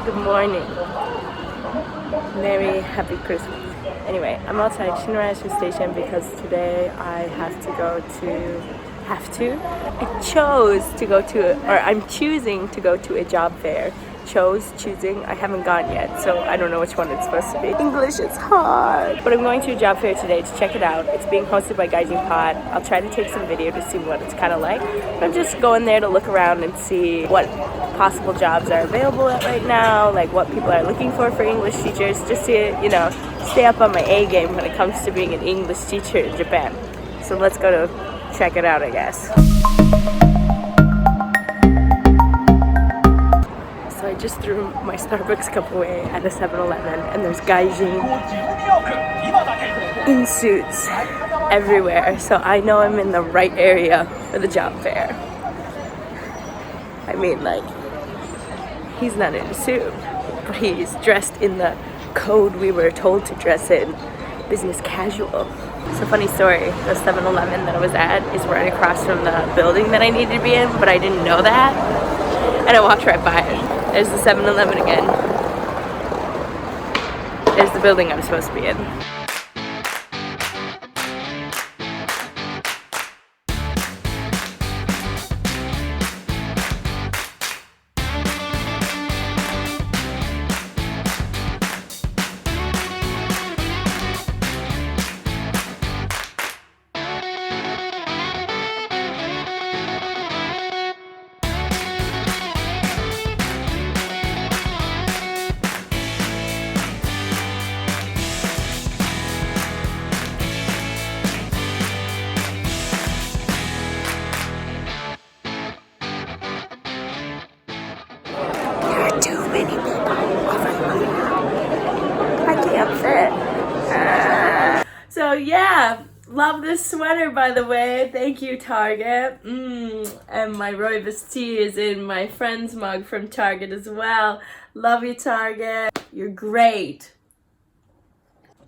Good morning. Merry happy Christmas. Anyway, I'm outside Shinjuku station because today I have to go to I'm choosing to go to a job fair. Choosing. I haven't gone yet, so I don't know which one it's supposed to be. English is hard. But I'm going to a job fair today to check it out. It's being hosted by Gaijinpot. I'll try to take some video to see what it's kind of like. But I'm just going there to look around and see what possible jobs are available right now, like what people are looking for English teachers, just to, stay up on my A game when it comes to being an English teacher in Japan. So let's go to check it out, I guess. So I just threw my Starbucks cup away at a 7-Eleven, and there's gaijin in suits everywhere. So I know I'm in the right area for the job fair. I mean, he's not in a suit, but he's dressed in the code we were told to dress in, business casual. It's a funny story. The 7-Eleven that I was at is right across from the building that I needed to be in, but I didn't know that. And I walked right by it. There's the 7-Eleven again. There's the building I'm supposed to be in. Too many people I can't fit. So yeah, love this sweater, by the way. Thank you, Target. And my rooibos tea is in my friend's mug from Target as well. Love you, Target. You're great.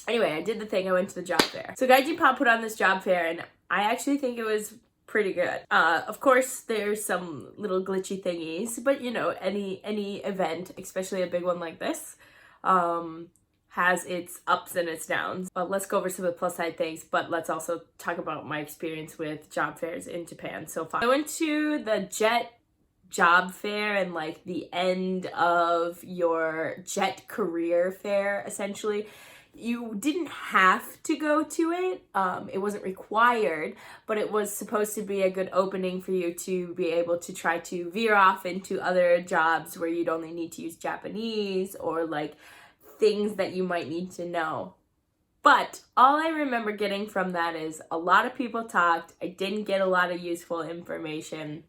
Anyway, I did the thing. I went to the job fair. So Gaijinpot put on this job fair, and I actually think it was pretty good. Of course, there's some little glitchy thingies, but any event, especially a big one like this, has its ups and its downs. But let's go over some of the plus side things, but let's also talk about my experience with job fairs in Japan so far. I went to the JET job fair and the end of your JET career fair, essentially. You didn't have to go to it. It wasn't required, but it was supposed to be a good opening for you to be able to try to veer off into other jobs where you'd only need to use Japanese or things that you might need to know. But all I remember getting from that is a lot of people talked. I didn't get a lot of useful information.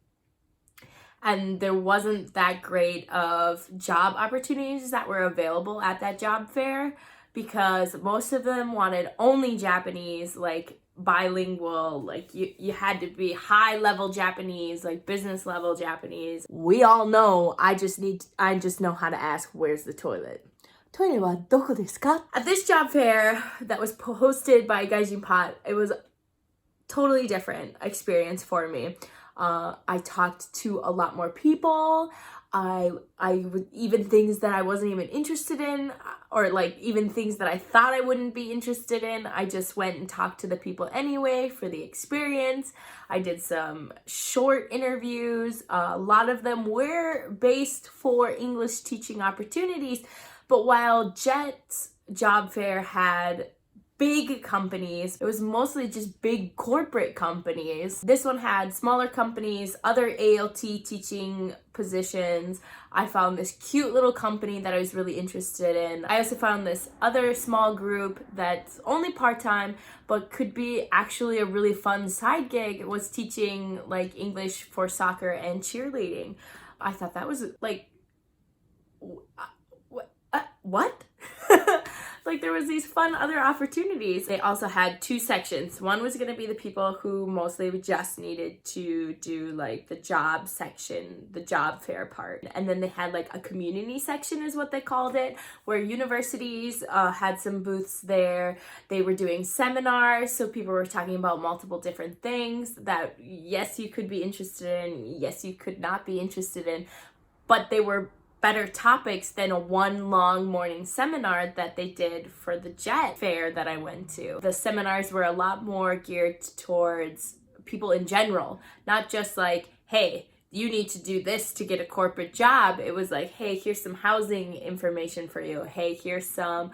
And there wasn't that great of job opportunities that were available at that job fair, because most of them wanted only Japanese, bilingual, you had to be high level Japanese, business level Japanese. We all know I just know how to ask, where's the toilet? Toilet wa doko desu ka? At this job fair that was hosted by Gaijinpot, it was totally different experience for me. I talked to a lot more people. I would, even things that I wasn't even interested in, or even things that I thought I wouldn't be interested in, I just went and talked to the people anyway for the experience. I did some short interviews. A lot of them were based for English teaching opportunities, but while JET's job fair had big companies, it was mostly just big corporate companies. This one had smaller companies, other ALT teaching positions. I found this cute little company that I was really interested in. I also found this other small group that's only part-time, but could be actually a really fun side gig. It was teaching English for soccer and cheerleading. I thought that was what? There was these fun other opportunities. They also had two sections. One was going to be the people who mostly just needed to do the job section, the job fair part. And then they had a community section is what they called it, where universities had some booths there. They were doing seminars, so people were talking about multiple different things that yes, you could be interested in, yes, you could not be interested in, but they were better topics than a one long morning seminar that they did for the jet fair that I went to. The seminars were a lot more geared towards people in general, not just like, hey, you need to do this to get a corporate job. It was like, hey, here's some housing information for you. Hey, here's some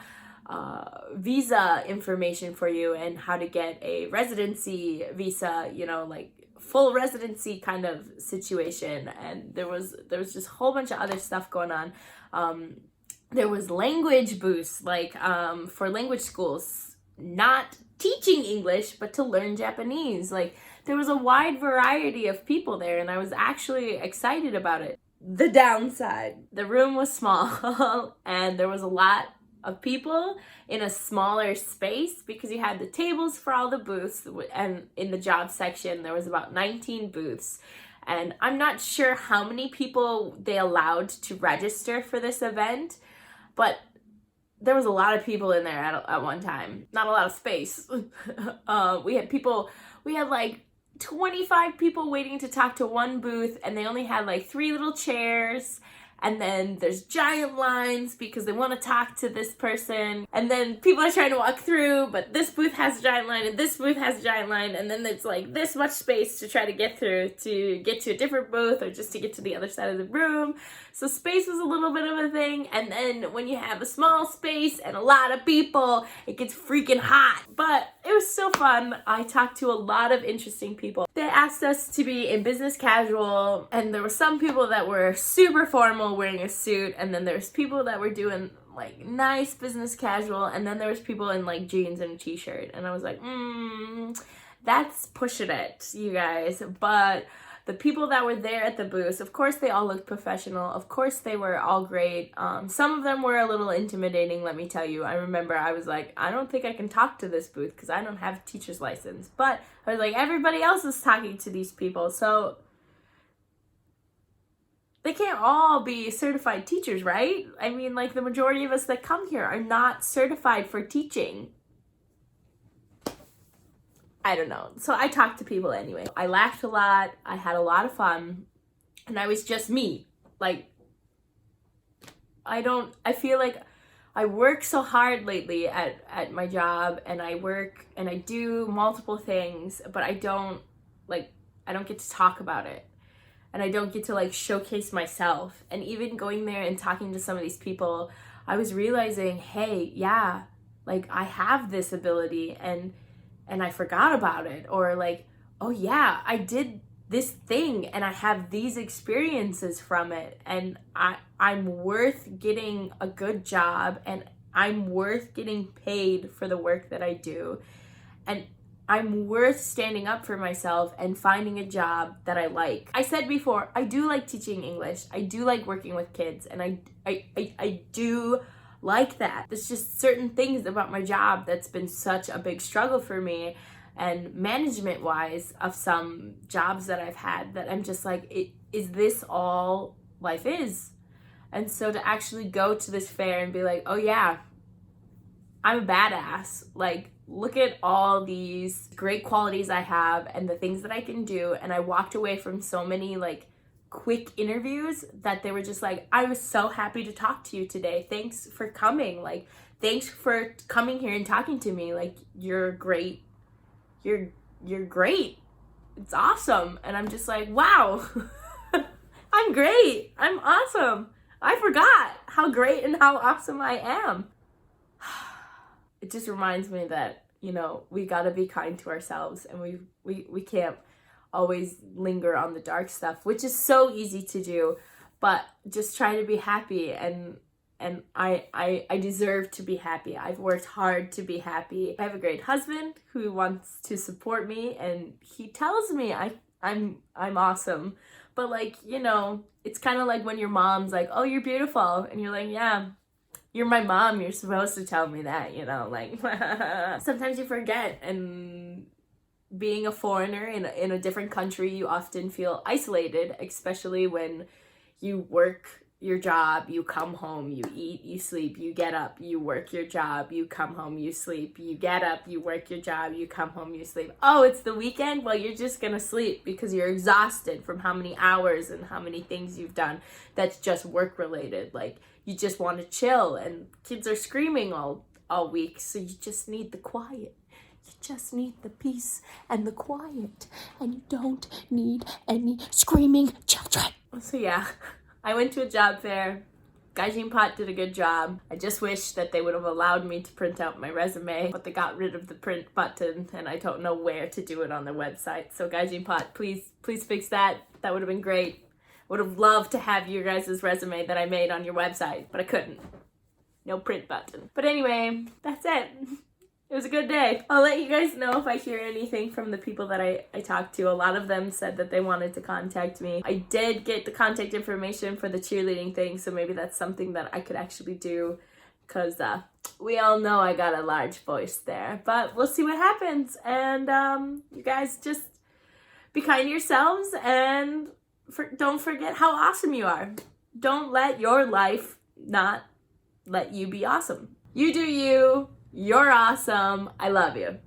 visa information for you and how to get a residency visa, you know, like full residency kind of situation. And there was just a whole bunch of other stuff going on. There was language booths, like for language schools, not teaching English, but to learn Japanese. Like there was a wide variety of people there, and I was actually excited about it. The downside, the room was small and there was a lot of people in a smaller space because you had the tables for all the booths, and in the job section there was about 19 booths, and I'm not sure how many people they allowed to register for this event, but there was a lot of people in there at one time. Not a lot of space. We had like 25 people waiting to talk to one booth, and they only had like 3 little chairs. And then there's giant lines because they want to talk to this person. And then people are trying to walk through, but this booth has a giant line and this booth has a giant line. And then there's like this much space to try to get through to get to a different booth or just to get to the other side of the room. So space was a little bit of a thing. And then when you have a small space and a lot of people, it gets freaking hot. But it was so fun. I talked to a lot of interesting people. They asked us to be in business casual, and there were some people that were super formal wearing a suit, and then there's people that were doing like nice business casual, and then there was people in like jeans and a t-shirt, and I was like, that's pushing it, you guys. But the people that were there at the booths, of course they all looked professional, of course they were all great. Some of them were a little intimidating, let me tell you. I remember I was like, I don't think I can talk to this booth because I don't have a teacher's license, but I was like, everybody else is talking to these people, so they can't all be certified teachers, right? I mean, like the majority of us that come here are not certified for teaching. I don't know. So I talked to people anyway. I laughed a lot. I had a lot of fun. And I was just me. Like, I feel like I work so hard lately at my job, and I work and I do multiple things, but I don't get to talk about it. And I don't get to like showcase myself. And even going there and talking to some of these people, I was realizing, hey, yeah, like I have this ability and I forgot about it. Or like, oh yeah, I did this thing and I have these experiences from it. And I'm worth getting a good job, and I'm worth getting paid for the work that I do. And I'm worth standing up for myself and finding a job that I like. I said before, I do like teaching English. I do like working with kids, and I do like that. There's just certain things about my job that's been such a big struggle for me, and management wise of some jobs that I've had, that I'm just like, is this all life is? And so to actually go to this fair and be like, oh yeah, I'm a badass. Like, look at all these great qualities I have and the things that I can do. And I walked away from so many like quick interviews that they were just like, I was so happy to talk to you today. Thanks for coming. Like, thanks for coming here and talking to me. Like, you're great. You're great. It's awesome. And I'm just like, wow, I'm great. I'm awesome. I forgot how great and how awesome I am. It just reminds me that, you know, we gotta be kind to ourselves, and we can't always linger on the dark stuff, which is so easy to do, but just try to be happy, and I deserve to be happy. I've worked hard to be happy. I have a great husband who wants to support me, and he tells me I'm awesome. But like, you know, it's kind of like when your mom's like, oh, you're beautiful, and you're like, yeah, you're my mom, you're supposed to tell me that, you know, like, sometimes you forget. And being a foreigner in a different country, you often feel isolated, especially when you work, your job, you come home, you eat, you sleep, you get up, you work your job, you come home, you sleep, you get up, you work your job, you come home, you sleep. Oh, it's the weekend? Well, you're just gonna sleep because you're exhausted from how many hours and how many things you've done that's just work related. Like, you just want to chill, and kids are screaming all week, so you just need the quiet. You just need the peace and the quiet, and you don't need any screaming children. So yeah, I went to a job fair. Gaijinpot did a good job. I just wish that they would have allowed me to print out my resume, but they got rid of the print button, and I don't know where to do it on their website. So Gaijinpot, please fix that. That would have been great. I would have loved to have your guys' resume that I made on your website, but I couldn't. No print button. But anyway, that's it. It was a good day. I'll let you guys know if I hear anything from the people that I talked to. A lot of them said that they wanted to contact me. I did get the contact information for the cheerleading thing, so maybe that's something that I could actually do, because we all know I got a large voice there. But we'll see what happens. And you guys just be kind to yourselves, and don't forget how awesome you are. Don't let your life not let you be awesome. You do you. You're awesome. I love you.